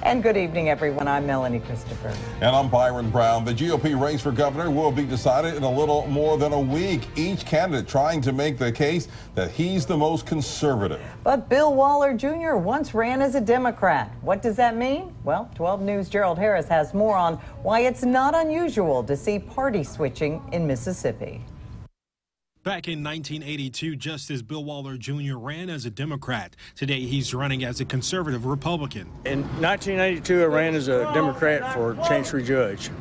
And good evening, everyone. I'm Melanie Christopher. And I'm Byron Brown. The GOP race for governor will be decided in a little more than a week. Each candidate trying to make the case that he's the most conservative. But Bill Waller Jr. once ran as a Democrat. What does that mean? Well, 12 News' Gerald Harris has more on why it's not unusual to see party switching in Mississippi. Back in 1982, Justice Bill Waller Jr. ran as a Democrat. Today, he's running as a conservative Republican. In 1982, I ran as a Democrat for Chancery judge.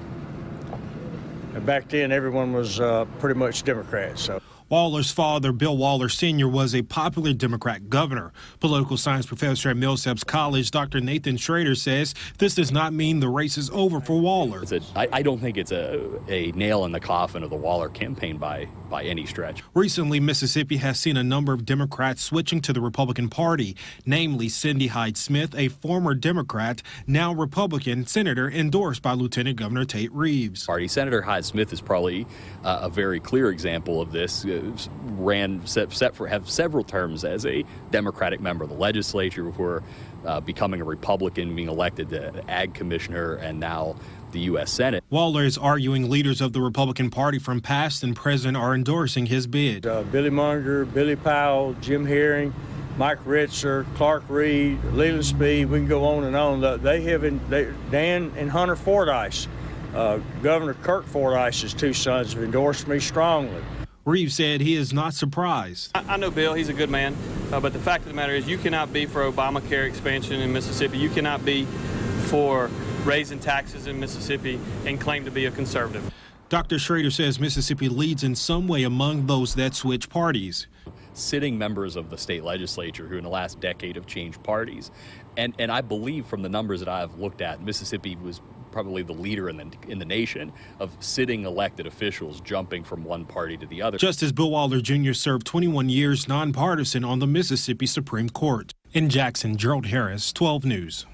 And back then, everyone was pretty much Democrat. So. Waller's father, Bill Waller Sr., was a popular Democrat governor. Political science professor at Millsaps College, Dr. Nathan Schrader, says this does not mean the race is over for Waller. I don't think it's a nail in the coffin of the Waller campaign by any stretch. Recently, Mississippi has seen a number of Democrats switching to the Republican Party, namely Cindy Hyde-Smith, a former Democrat, now Republican senator endorsed by Lieutenant Governor Tate Reeves. Senator Hyde-Smith is probably a very clear example of this. Have several terms as a Democratic member of the legislature before becoming a Republican, being elected to Ag Commissioner, and now the U.S. Senate. Waller is arguing leaders of the Republican Party from past and present are endorsing his bid. Billy Munger, Billy Powell, Jim Herring, Mike Ritzer, Clark Reed, Leland Speed, we can go on and on. Dan and Hunter Fordyce, Governor Kirk Fordyce's two sons, have endorsed me strongly. Reeves said he is not surprised. I know Bill, he's a good man, but the fact of the matter is you cannot be for Obamacare expansion in Mississippi. You cannot be for raising taxes in Mississippi and claim to be a conservative. Dr. Schrader says Mississippi leads in some way among those that switch parties. Sitting members of the state legislature who in the last decade have changed parties. And I believe from the numbers that I've looked at, Mississippi was probably the leader in the nation of sitting elected officials jumping from one party to the other. Justice Bill Waller Jr. served 21 years nonpartisan on the Mississippi Supreme Court. In Jackson, Gerald Harris, 12 News.